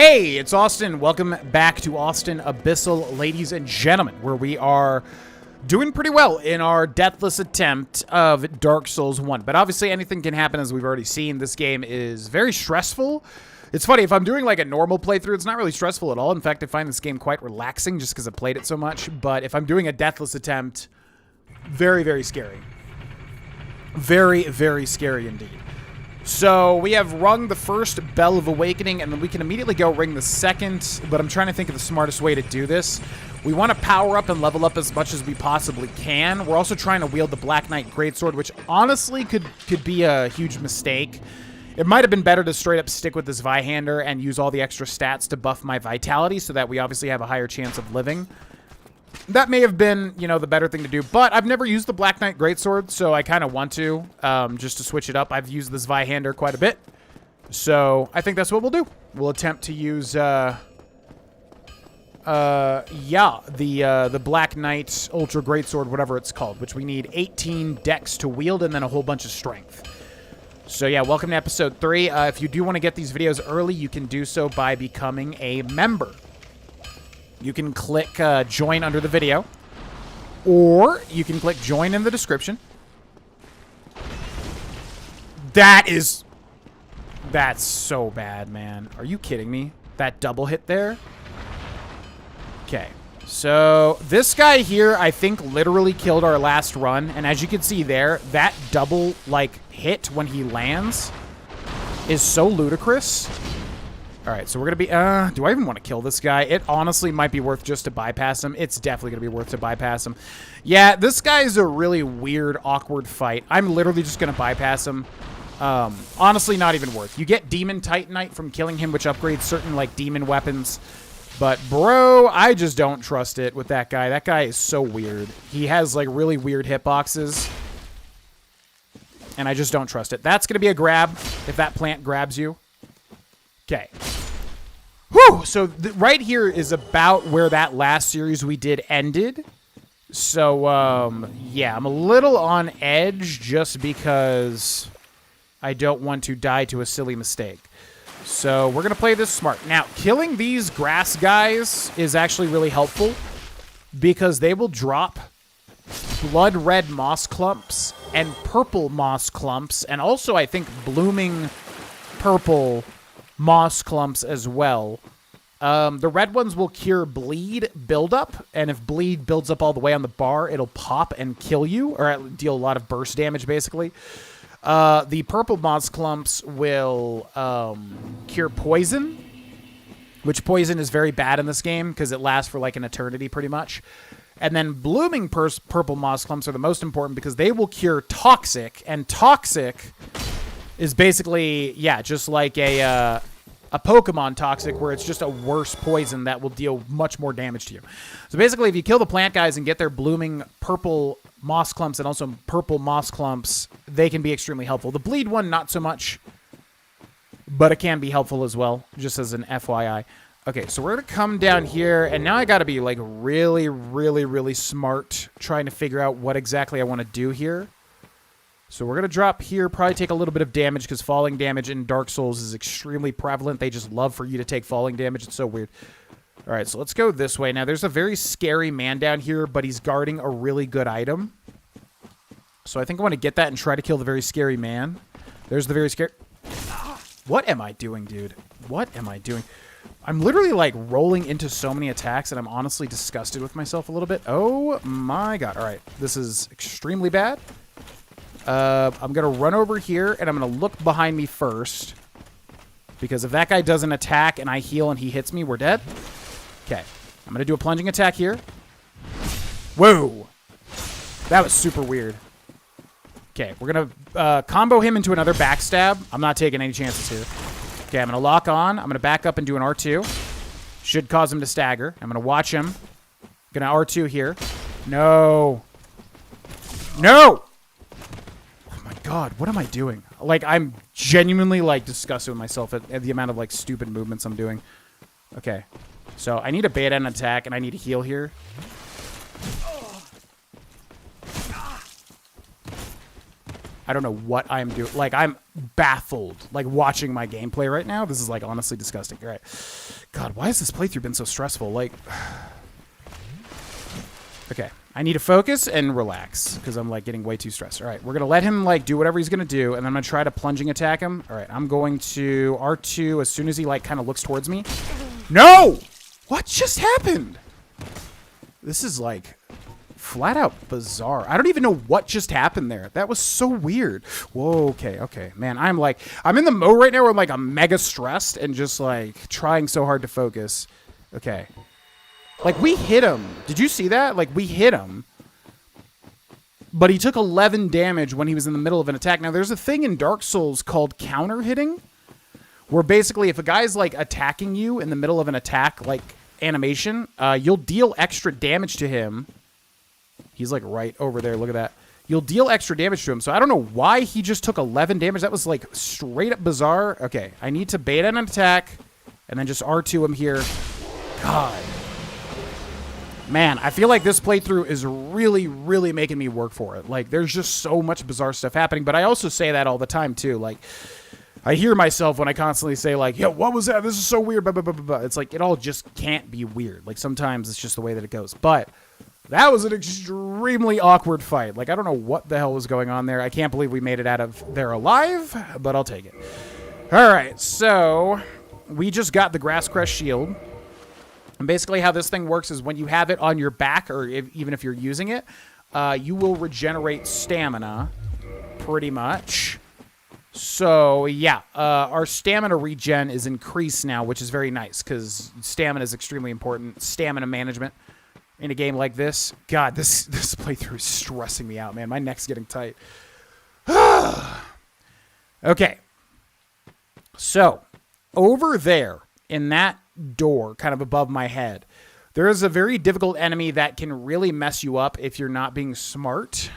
Hey, it's Austin. Welcome back to Austin Abyssal, ladies and gentlemen, where we are doing pretty well in our deathless attempt of Dark Souls 1. But obviously anything can happen, as we've already seen. This game is very stressful. It's funny, if I'm doing like a normal playthrough, it's not really stressful at all. In fact, I find this game quite relaxing just because I've played it so much. But if I'm doing a deathless attempt, very, very scary. Very, very scary indeed. So we have rung the first Bell of Awakening, and then we can immediately go ring the second, but I'm trying to think of the smartest way to do this. We want to power up and level up as much as we possibly can. We're also trying to wield the Black Knight Greatsword, which honestly could be a huge mistake. It might have been better to straight up stick with this Vihander and use all the extra stats to buff my vitality so that we obviously have a higher chance of living. That may have been, you know, the better thing to do, but I've never used the Black Knight Greatsword, so I kind of want to, just to switch it up. I've used this Vihander quite a bit, so I think that's what we'll do. We'll attempt to use, the Black Knight Ultra Greatsword, whatever it's called, which we need 18 dex to wield and then a whole bunch of strength. So yeah, welcome to episode 3. If you do want to get these videos early, you can do so by becoming a member. You can click join under the video, or you can click join in the description. That's so bad, man. Are you kidding me? That double hit there? Okay. So this guy here, I think, literally killed our last run. And as you can see there, that double, like, hit when he lands is so ludicrous. All right, so we're going to be... do I even want to kill this guy? It honestly might be worth just to bypass him. It's definitely going to be worth to bypass him. Yeah, this guy is a really weird, awkward fight. I'm literally just going to bypass him. Honestly, not even worth. You get Demon Titanite from killing him, which upgrades certain, like, demon weapons. But, bro, I just don't trust it with that guy. That guy is so weird. He has, like, really weird hitboxes. And I just don't trust it. That's going to be a grab if that plant grabs you. Okay. Whew! So right here is about where that last series we did ended. So, yeah, I'm a little on edge just because I don't want to die to a silly mistake. So we're going to play this smart. Now, killing these grass guys is actually really helpful because they will drop blood red moss clumps and purple moss clumps, and also, I think, blooming purple moss clumps as well. The red ones will cure bleed buildup, and if bleed builds up all the way on the bar, it'll pop and kill you, or deal a lot of burst damage, basically. The purple moss clumps will cure poison, which poison is very bad in this game because it lasts for like an eternity pretty much. And then blooming purple moss clumps are the most important because they will cure toxic, and toxic is basically, yeah, just like a Pokemon toxic, where it's just a worse poison that will deal much more damage to you. So basically, if you kill the plant guys and get their blooming purple moss clumps and also purple moss clumps, they can be extremely helpful. The bleed one, not so much, but it can be helpful as well, just as an FYI. Okay, so we're going to come down here, and now I got to be like really, really, really smart trying to figure out what exactly I want to do here. So we're going to drop here, probably take a little bit of damage because falling damage in Dark Souls is extremely prevalent. They just love for you to take falling damage. It's so weird. All right, so let's go this way. Now, there's a very scary man down here, but he's guarding a really good item. So I think I want to get that and try to kill the very scary man. There's the very scary... What am I doing, dude? What am I doing? I'm literally, like, rolling into so many attacks, and I'm honestly disgusted with myself a little bit. Oh, my God. All right, this is extremely bad. I'm going to run over here, and I'm going to look behind me first. Because if that guy doesn't attack and I heal and he hits me, we're dead. Okay. I'm going to do a plunging attack here. Whoa. That was super weird. Okay, we're going to combo him into another backstab. I'm not taking any chances here. Okay, I'm going to lock on. I'm going to back up and do an R2. Should cause him to stagger. I'm going to watch him. Going to R2 here. No. No! God, what am I doing? Like, I'm genuinely, like, disgusted with myself at the amount of, like, stupid movements I'm doing. Okay. So, I need a beta and attack, and I need to heal here. I don't know what I'm doing. Like, I'm baffled, like, watching my gameplay right now. This is, like, honestly disgusting. All right. God, why has this playthrough been so stressful? Like, okay. I need to focus and relax because I'm, like, getting way too stressed. All right. We're going to let him, like, do whatever he's going to do, and then I'm going to try to plunging attack him. All right. I'm going to R2 as soon as he, like, kind of looks towards me. No! What just happened? This is, like, flat out bizarre. I don't even know what just happened there. That was so weird. Whoa, okay, okay. Man, I'm in the mode right now where I'm, like, I'm mega stressed and just, like, trying so hard to focus. Okay. Like, we hit him. Did you see that? Like, we hit him. But he took 11 damage when he was in the middle of an attack. Now, there's a thing in Dark Souls called counter hitting, where basically if a guy's, like, attacking you in the middle of an attack, like, animation, you'll deal extra damage to him. He's, like, right over there. Look at that. You'll deal extra damage to him. So I don't know why he just took 11 damage. That was, like, straight up bizarre. Okay, I need to bait an attack and then just R2 him here. God. Man, I feel like this playthrough is really, really making me work for it. Like, there's just so much bizarre stuff happening. But I also say that all the time, too. Like, I hear myself when I constantly say, like, yo, what was that? This is so weird. Blah, blah, blah, blah, blah. It's like, it all just can't be weird. Like, sometimes it's just the way that it goes. But that was an extremely awkward fight. Like, I don't know what the hell was going on there. I can't believe we made it out of there alive, but I'll take it. All right, so we just got the Grass Crest Shield. And basically how this thing works is when you have it on your back, or even if you're using it, you will regenerate stamina, pretty much. So, yeah, our stamina regen is increased now, which is very nice, because stamina is extremely important. Stamina management in a game like this. God, this playthrough is stressing me out, man. My neck's getting tight. Okay. So, over there, in that door kind of above my head, there is a very difficult enemy that can really mess you up if you're not being smart.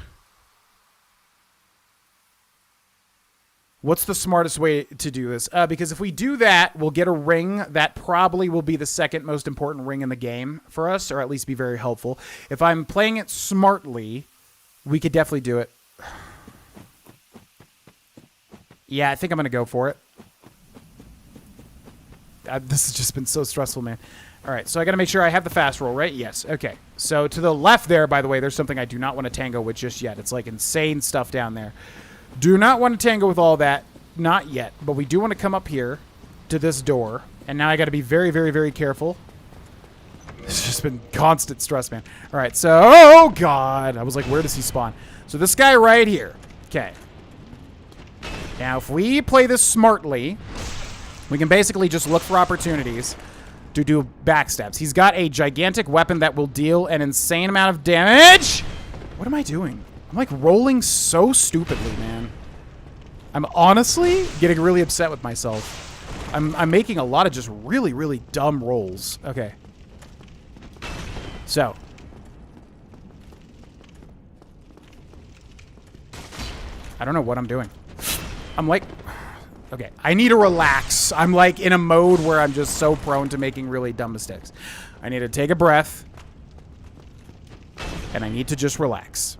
What's the smartest way to do this? Because if we do that, we'll get a ring that probably will be the second most important ring in the game for us, or at least be very helpful. If I'm playing it smartly, we could definitely do it. Yeah, I think I'm going to go for it. This has just been so stressful, man. All right, so I got to make sure I have the fast roll, right? Yes. Okay. So to the left there, by the way, there's something I do not want to tango with just yet. It's like insane stuff down there. Do not want to tango with all that. Not yet. But we do want to come up here to this door. And now I got to be very, very, very careful. It's just been constant stress, man. All right, so... Oh, God. I was like, where does he spawn? So this guy right here. Okay. Now, if we play this smartly... We can basically just look for opportunities to do backstabs. He's got a gigantic weapon that will deal an insane amount of damage. What am I doing? I'm like rolling so stupidly, man. I'm honestly getting really upset with myself. I'm making a lot of just really, really dumb rolls. Okay. So. I don't know what I'm doing. I'm like... Okay, I need to relax. I'm like in a mode where I'm just so prone to making really dumb mistakes. I need to take a breath. And I need to just relax.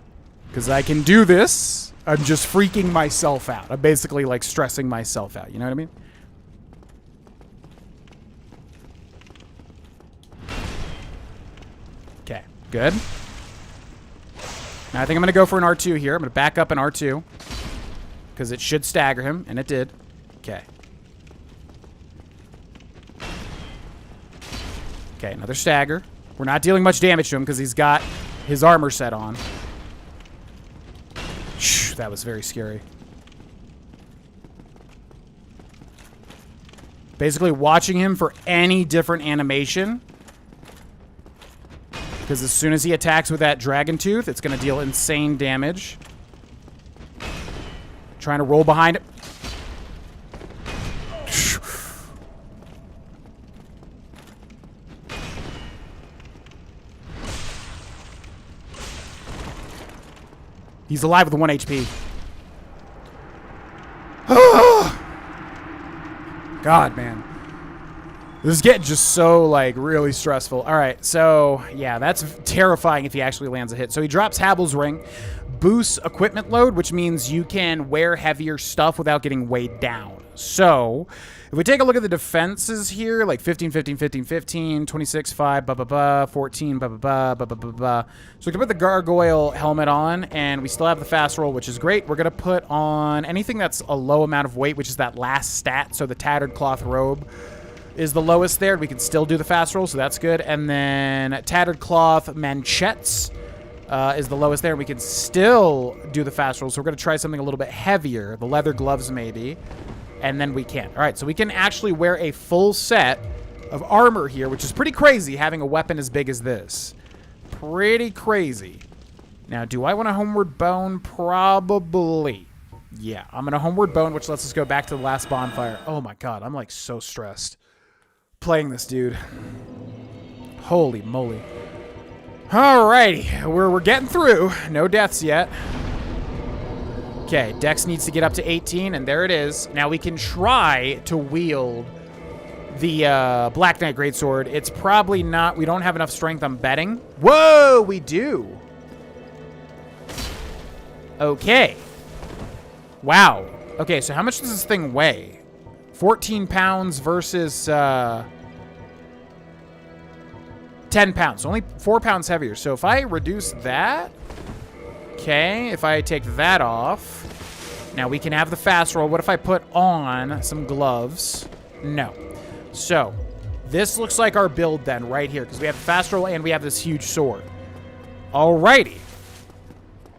Because I can do this. I'm just freaking myself out. I'm basically like stressing myself out. You know what I mean? Okay, good. Now I think I'm going to go for an R2 here. I'm going to back up an R2. Because it should stagger him, and it did. Okay. Okay, another stagger. We're not dealing much damage to him because he's got his armor set on. Shh, that was very scary. Basically watching him for any different animation. Because as soon as he attacks with that dragon tooth, it's going to deal insane damage. Trying to roll behind it. He's alive with 1 HP. God, man. This is getting just so, like, really stressful. All right, so, yeah, that's terrifying if he actually lands a hit. So he drops Havel's Ring. boosts equipment load, which means you can wear heavier stuff without getting weighed down. So if we take a look at the defenses here, like 15, 15, 15, 15, 26, 5, blah, blah, blah, 14, blah, blah, blah, blah, blah, blah, blah. So we can put the gargoyle helmet on, and we still have the fast roll, which is great. We're going to put on anything that's a low amount of weight, which is that last stat. So the tattered cloth robe is the lowest there. We can still do the fast roll, so that's good. And then tattered cloth manchettes is the lowest there. We can still do the fast roll, so we're going to try something a little bit heavier. The leather gloves, maybe. And then we can't. All right, so we can actually wear a full set of armor here, which is pretty crazy, having a weapon as big as this. Pretty crazy. Now, do I want a homeward bone? Probably. Yeah, I'm going to homeward bone, which lets us go back to the last bonfire. Oh, my God. I'm, like, so stressed playing this, dude. Holy moly. Alrighty, we're getting through. No deaths yet. Okay, Dex needs to get up to 18, and there it is. Now we can try to wield the Black Knight Greatsword. It's probably not... We don't have enough strength, I'm betting. Whoa, we do. Okay. Wow. Okay, so how much does this thing weigh? 14 pounds versus 10 pounds. Only 4 pounds heavier. So if I reduce that... Okay, if I take that off, now we can have the fast roll. What if I put on some gloves? No. So, this looks like our build then, right here, because we have the fast roll and we have this huge sword. Alrighty.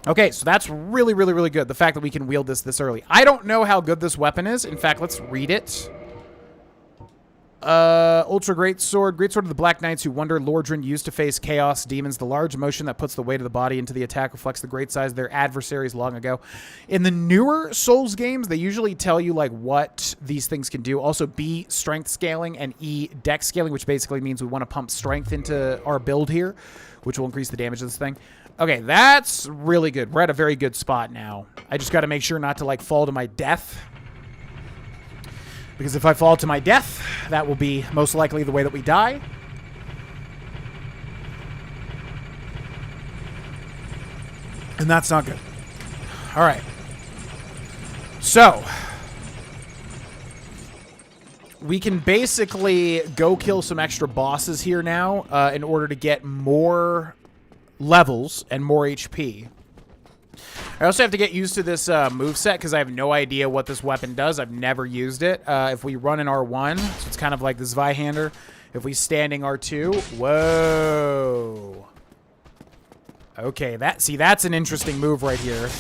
Okay, so that's really, really, really good, the fact that we can wield this early. I don't know how good this weapon is. In fact, let's read it. Ultra Greatsword. Greatsword of the Black Knights who wonder Lordran used to face chaos demons. The large motion that puts the weight of the body into the attack reflects the great size of their adversaries long ago. In the newer Souls games, they usually tell you like what these things can do. Also, B, strength scaling, and E, dex scaling, which basically means we want to pump strength into our build here, which will increase the damage of this thing. Okay, that's really good. We're at a very good spot now. I just got to make sure not to like fall to my death. Because if I fall to my death, that will be most likely the way that we die. And that's not good. All right. So, we can basically go kill some extra bosses here now in order to get more levels and more HP. I also have to get used to this moveset because I have no idea what this weapon does. I've never used it. If we run an R1, so it's kind of like the Zweihander. If we standing R2, whoa. Okay, that's an interesting move right here.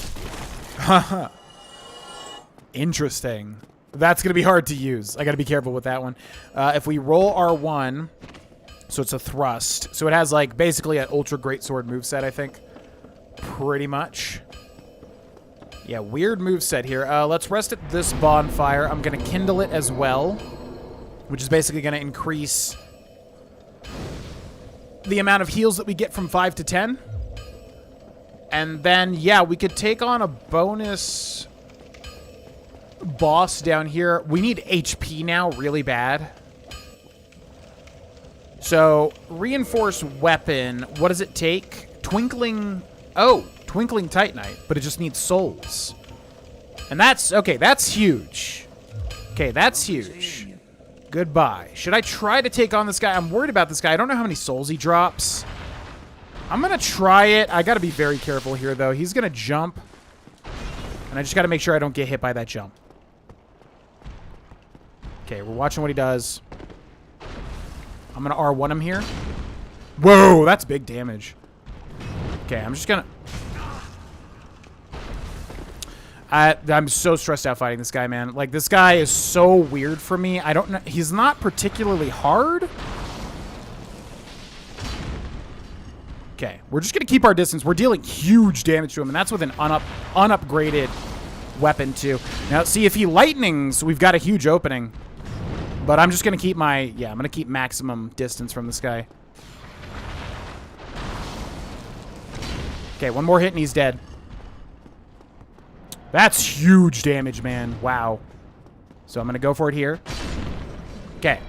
Interesting. That's going to be hard to use. I got to be careful with that one. If we roll R1, so it's a thrust. So it has like basically an Ultra Greatsword moveset, I think. Pretty much. Yeah, weird moveset here. Let's rest at this bonfire. I'm going to kindle it as well, which is basically going to increase the amount of heals that we get from 5 to 10. And then, yeah, we could take on a bonus boss down here. We need HP now really bad. So, reinforced weapon. What does it take? Twinkling... Oh, Twinkling Titanite, but it just needs souls. And that's... Okay, that's huge. Okay, that's huge. Goodbye. Should I try to take on this guy? I'm worried about this guy. I don't know how many souls he drops. I'm going to try it. I got to be very careful here, though. He's going to jump. And I just got to make sure I don't get hit by that jump. Okay, we're watching what he does. I'm going to R1 him here. Whoa, that's big damage. Okay, I'm just going to... I'm so stressed out fighting this guy, man. Like, this guy is so weird for me. I don't know. He's not particularly hard. Okay, we're just going to keep our distance. We're dealing huge damage to him, and that's with an unupgraded weapon, too. Now, see, if he lightnings, we've got a huge opening. But I'm just going to keep my... Yeah, I'm going to keep maximum distance from this guy. Okay, one more hit and he's dead. That's huge damage, man. Wow. So I'm going to go for it here. Okay.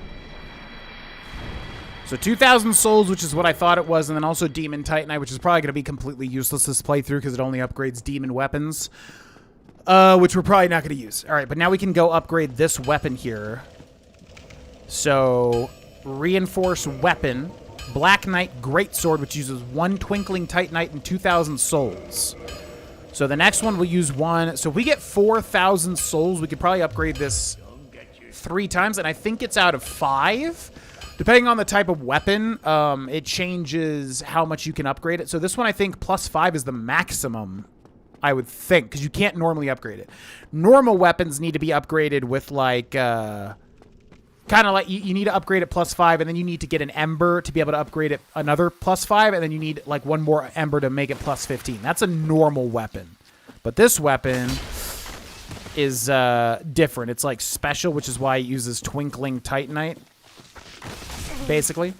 So 2,000 souls, which is what I thought it was, and then also Demon Titanite, which is probably going to be completely useless this playthrough because it only upgrades demon weapons, which we're probably not going to use. All right, but now we can go upgrade this weapon here. So Reinforced Weapon, Black Knight Greatsword, which uses 1 Twinkling Titanite and 2,000 souls. So the next one will use 1. So if we get 4,000 souls, we could probably upgrade this 3 times, and I think it's out of 5. Depending on the type of weapon, it changes how much you can upgrade it. So this one, I think, +5 is the maximum, I would think, because you can't normally upgrade it. Normal weapons need to be upgraded with, like, kind of like, you need to upgrade it +5, and then you need to get an Ember to be able to upgrade it another +5, and then you need, like, 1 more Ember to make it +15. That's a normal weapon. But this weapon is different. It's, like, special, which is why it uses Twinkling Titanite. Basically.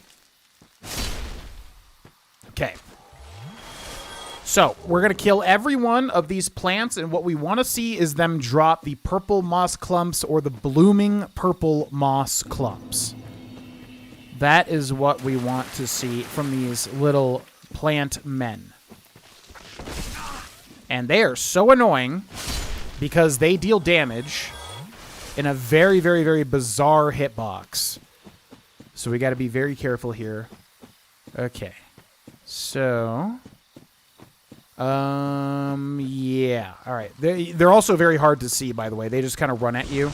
Okay. So, we're going to kill every one of these plants, and what we want to see is them drop the purple moss clumps or the blooming purple moss clumps. That is what we want to see from these little plant men. And they are so annoying because they deal damage in a very, very, very bizarre hitbox. So we got to be very careful here. Okay. So, yeah. All right. They're also very hard to see, by the way. They just kind of run at you.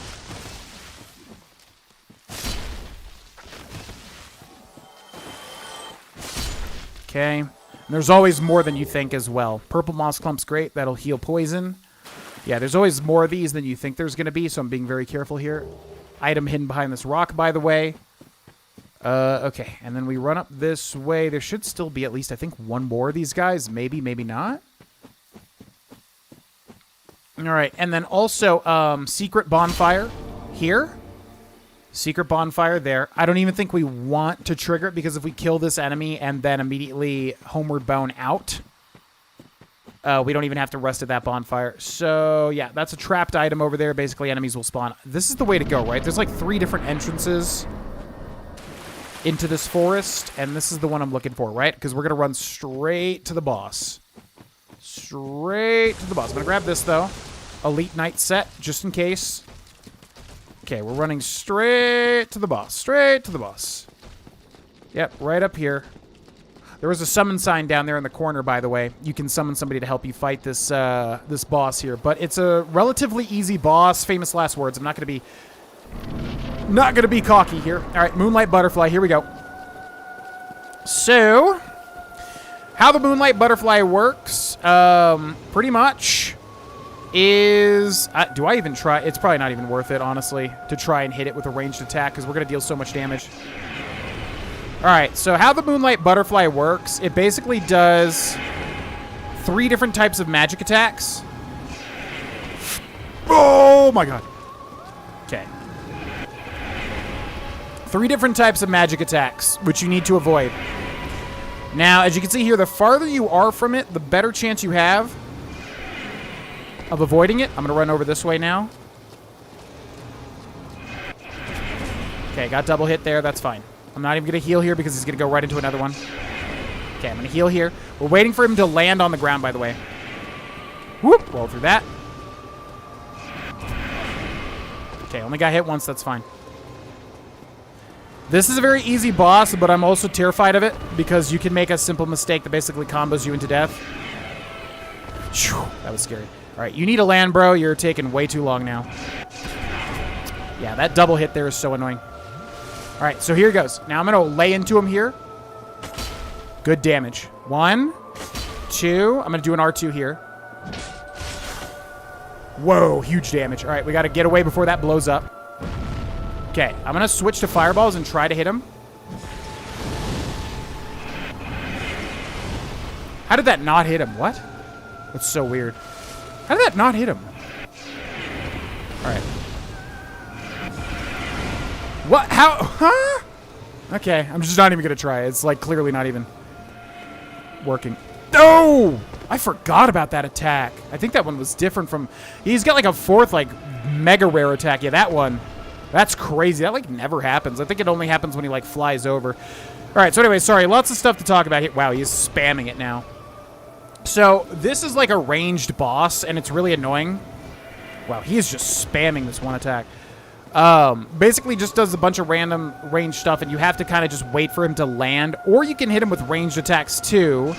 Okay. And there's always more than you think as well. Purple moss clump's great. That'll heal poison. Yeah, there's always more of these than you think there's going to be, so I'm being very careful here. Item hidden behind this rock, by the way. Okay, and then we run up this way. There should still be at least, I think, 1 more of these guys. Maybe, maybe not. All right, and then also secret bonfire here. Secret bonfire there. I don't even think we want to trigger it because if we kill this enemy and then immediately homeward bound out, we don't even have to rest at that bonfire. So, yeah, that's a trapped item over there. Basically, enemies will spawn. This is the way to go, right? There's like 3 different entrances into this forest, and this is the one I'm looking for, right? Because we're going to run straight to the boss. Straight to the boss. I'm going to grab this, though. Elite Knight set, just in case. Okay, we're running straight to the boss. Straight to the boss. Yep, right up here. There was a summon sign down there in the corner, by the way. You can summon somebody to help you fight this this boss here. But it's a relatively easy boss. Famous last words. I'm not going to be cocky here. All right, Moonlight Butterfly. Here we go. So, how the Moonlight Butterfly works, pretty much, is... do I even try? It's probably not even worth it, honestly, to try and hit it with a ranged attack, because we're going to deal so much damage. All right, so how the Moonlight Butterfly works, it basically does 3 different types of magic attacks. Oh, my God. Okay. 3 different types of magic attacks, which you need to avoid. Now, as you can see here, the farther you are from it, the better chance you have of avoiding it. I'm going to run over this way now. Okay, got double hit there. That's fine. I'm not even going to heal here because he's going to go right into another one. Okay, I'm going to heal here. We're waiting for him to land on the ground, by the way. Whoop, roll through that. Okay, only got hit once. That's fine. This is a very easy boss, but I'm also terrified of it because you can make a simple mistake that basically combos you into death. Whew, that was scary. All right, you need to land, bro. You're taking way too long now. Yeah, that double hit there is so annoying. All right, so here he goes. Now I'm going to lay into him here. Good damage. 1, 2. I'm going to do an R2 here. Whoa, huge damage. All right, we got to get away before that blows up. Okay, I'm going to switch to fireballs and try to hit him. How did that not hit him? What? That's so weird. How did that not hit him? All right. What? How? Huh? Okay, I'm just not even going to try. It's like clearly not even working. No! I forgot about that attack. I think that one was different from... He's got like a 4th like mega rare attack. Yeah, that one. That's crazy. That, like, never happens. I think it only happens when he, like, flies over. All right, so anyway, sorry. Lots of stuff to talk about here. Wow, he's spamming it now. So this is, like, a ranged boss, and it's really annoying. Wow, he is just spamming this one attack. Basically just does a bunch of random ranged stuff, and you have to kind of just wait for him to land. Or you can hit him with ranged attacks, too.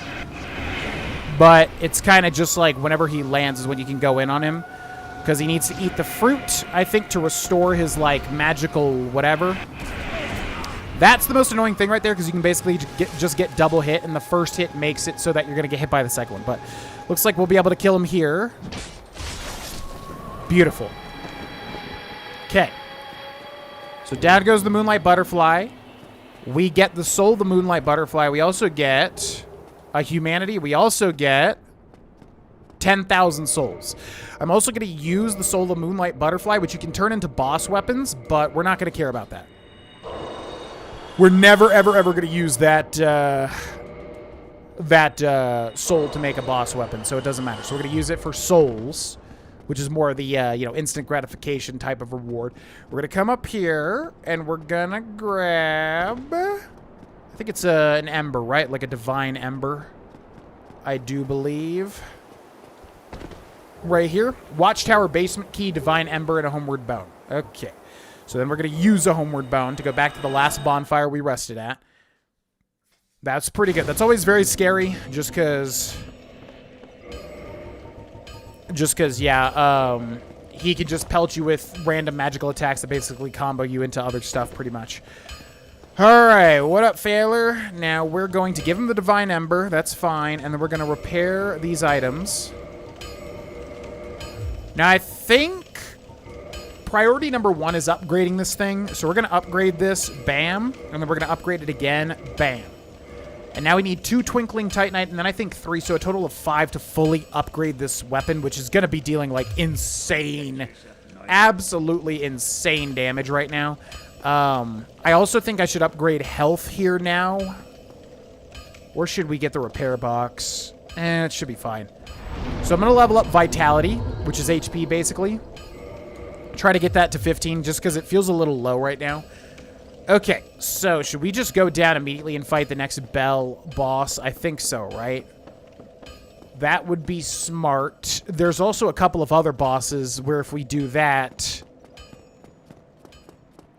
But it's kind of just, like, whenever he lands is when you can go in on him. Because he needs to eat the fruit, I think, to restore his, like, magical whatever. That's the most annoying thing right there, because you can basically just get double hit, and the first hit makes it so that you're going to get hit by the second one. But looks like we'll be able to kill him here. Beautiful. Okay. So down goes the Moonlight Butterfly. We get the soul of the Moonlight Butterfly. We also get a humanity. We also get 10,000 souls. I'm also going to use the soul of the Moonlight Butterfly, which you can turn into boss weapons, but we're not going to care about that. We're never, ever, ever going to use that soul to make a boss weapon, so it doesn't matter. So we're going to use it for souls, which is more of the, instant gratification type of reward. We're going to come up here, and we're going to grab... I think it's an ember, right? Like a divine ember, I do believe. Right here. Watchtower basement key, divine ember, and a homeward bone. Okay. So then we're going to use a homeward bone to go back to the last bonfire we rested at. That's pretty good. That's always very scary, just because, yeah, he could just pelt you with random magical attacks that basically combo you into other stuff, pretty much. All right, what up, Failer? Now, we're going to give him the divine ember. That's fine. And then we're going to repair these items. Now, I think priority number 1 is upgrading this thing. So we're going to upgrade this, bam. And then we're going to upgrade it again, bam. And now we need 2 Twinkling Titanite, and then I think 3, so a total of 5 to fully upgrade this weapon, which is going to be dealing, like, insane, absolutely insane damage right now. I also think I should upgrade health here now. Or should we get the repair box? It should be fine. So I'm going to level up Vitality, which is HP, basically. Try to get that to 15, just because it feels a little low right now. Okay, so should we just go down immediately and fight the next Bell boss? I think so, right? That would be smart. There's also a couple of other bosses where if we do that,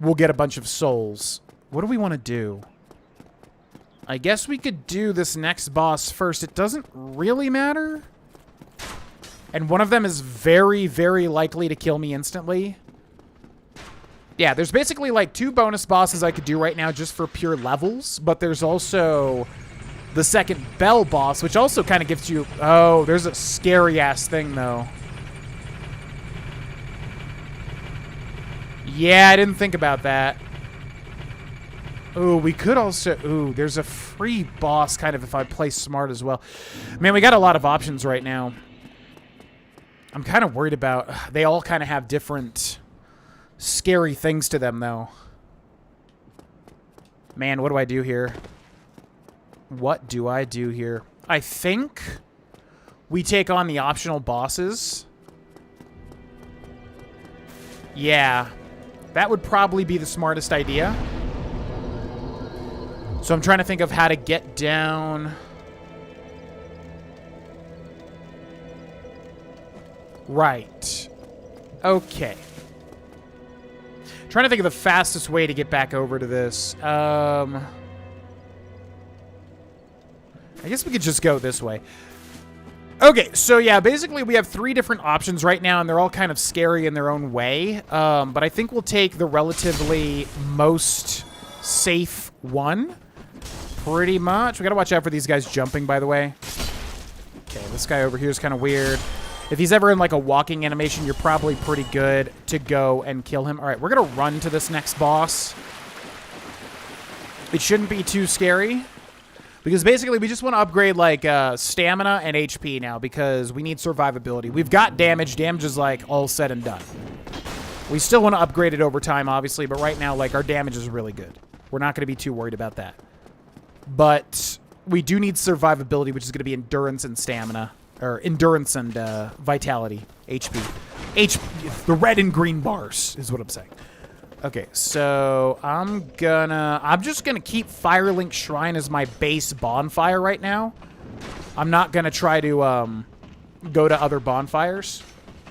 we'll get a bunch of souls. What do we want to do? I guess we could do this next boss first. It doesn't really matter. And one of them is very, very likely to kill me instantly. Yeah, there's basically like 2 bonus bosses I could do right now just for pure levels. But there's also the second Bell boss, which also kind of gives you... Oh, there's a scary-ass thing, though. Yeah, I didn't think about that. Ooh, we could also... Ooh, there's a free boss kind of if I play smart as well. Man, we got a lot of options right now. I'm kind of worried about... They all kind of have different scary things to them, though. Man, what do I do here? What do I do here? I think we take on the optional bosses. Yeah. That would probably be the smartest idea. So I'm trying to think of how to get down... Right. Okay. Trying to think of the fastest way to get back over to this. I guess we could just go this way. Okay, so yeah, basically we have 3 different options right now, and they're all kind of scary in their own way. But I think we'll take the relatively most safe one. Pretty much. We gotta watch out for these guys jumping, by the way. Okay, this guy over here is kind of weird. If he's ever in, like, a walking animation, you're probably pretty good to go and kill him. All right, we're going to run to this next boss. It shouldn't be too scary. Because basically, we just want to upgrade, like, stamina and HP now. Because we need survivability. We've got damage. Damage is, like, all said and done. We still want to upgrade it over time, obviously. But right now, like, our damage is really good. We're not going to be too worried about that. But we do need survivability, which is going to be endurance and stamina. Or endurance and vitality. HP. The red and green bars is what I'm saying. Okay, so I'm just gonna keep Firelink Shrine as my base bonfire right now. I'm not gonna try to go to other bonfires.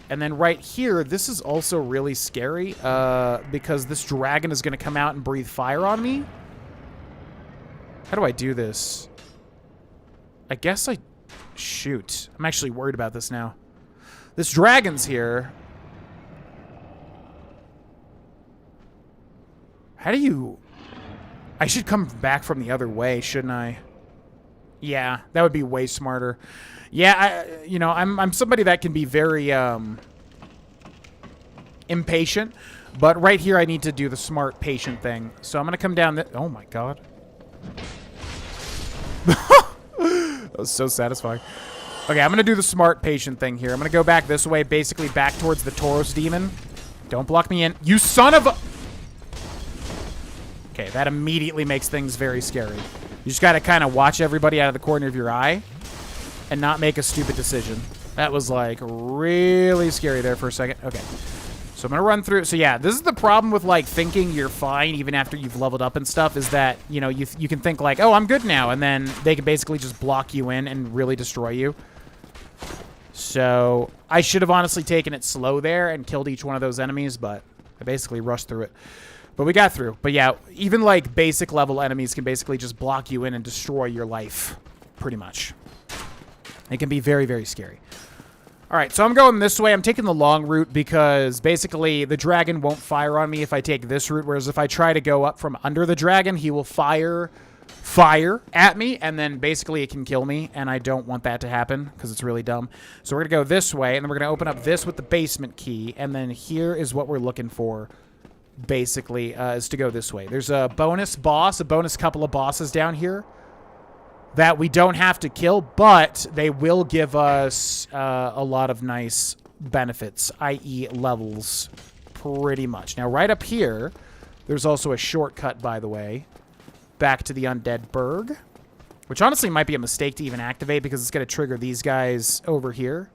And then right here, this is also really scary because this dragon is gonna come out and breathe fire on me. How do I do this? I guess shoot. I'm actually worried about this now. This dragon's here. How do you... I should come back from the other way, shouldn't I? Yeah, that would be way smarter. Yeah, I'm somebody that can be very impatient, but right here I need to do the smart patient thing. So I'm gonna come down. Oh my god, that was so satisfying. Okay, I'm gonna do the smart patient thing here. I'm gonna go back this way, basically back towards the Tauros demon. Don't block me in, you son of a... Okay, that immediately makes things very scary. You just gotta kind of watch everybody out of the corner of your eye and not make a stupid decision. That was like really scary there for a second. Okay, so I'm gonna run through. So yeah, this is the problem with like thinking you're fine even after you've leveled up and stuff, is that, you know, you can think like, oh, I'm good now, and then they can basically just block you in and really destroy you. So I should have honestly taken it slow there and killed each one of those enemies, but I basically rushed through it. But we got through. But yeah, even like basic level enemies can basically just block you in and destroy your life, pretty much. It can be very, very scary. All right, so I'm going this way. I'm taking the long route because basically the dragon won't fire on me if I take this route, whereas if I try to go up from under the dragon, he will fire at me, and then basically it can kill me, and I don't want that to happen because it's really dumb. So we're going to go this way, and then we're going to open up this with the basement key, and then here is what we're looking for. Basically, is to go this way. There's a bonus boss, a bonus couple of bosses down here that we don't have to kill, but they will give us a lot of nice benefits, i.e. levels, pretty much. Now, right up here, there's also a shortcut, by the way, back to the Undead Burg, which honestly might be a mistake to even activate because it's going to trigger these guys over here.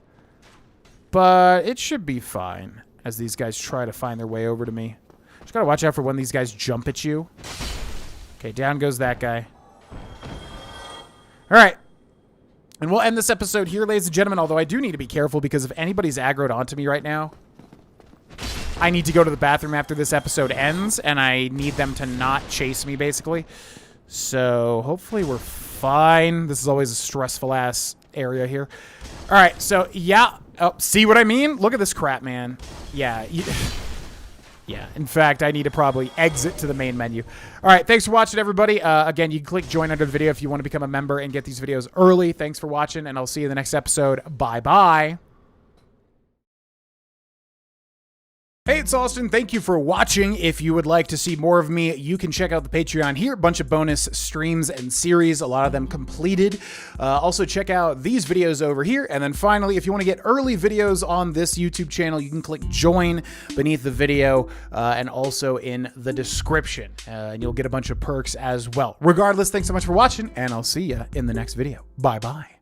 But it should be fine as these guys try to find their way over to me. Just gotta watch out for when these guys jump at you. Okay, down goes that guy. All right. And we'll end this episode here, ladies and gentlemen, although I do need to be careful because if anybody's aggroed onto me right now, I need to go to the bathroom after this episode ends, and I need them to not chase me, basically. So hopefully we're fine. This is always a stressful-ass area here. All right, so, yeah. Oh, see what I mean? Look at this crap, man. Yeah, yeah, in fact, I need to probably exit to the main menu. All right, thanks for watching, everybody. Again, you can click join under the video if you want to become a member and get these videos early. Thanks for watching, and I'll see you in the next episode. Bye-bye. Hey, it's Austin. Thank you for watching. If you would like to see more of me, you can check out the Patreon here. A bunch of bonus streams and series, a lot of them completed. Also, check out these videos over here. And then finally, if you want to get early videos on this YouTube channel, you can click join beneath the video and also in the description. And you'll get a bunch of perks as well. Regardless, thanks so much for watching, and I'll see you in the next video. Bye-bye.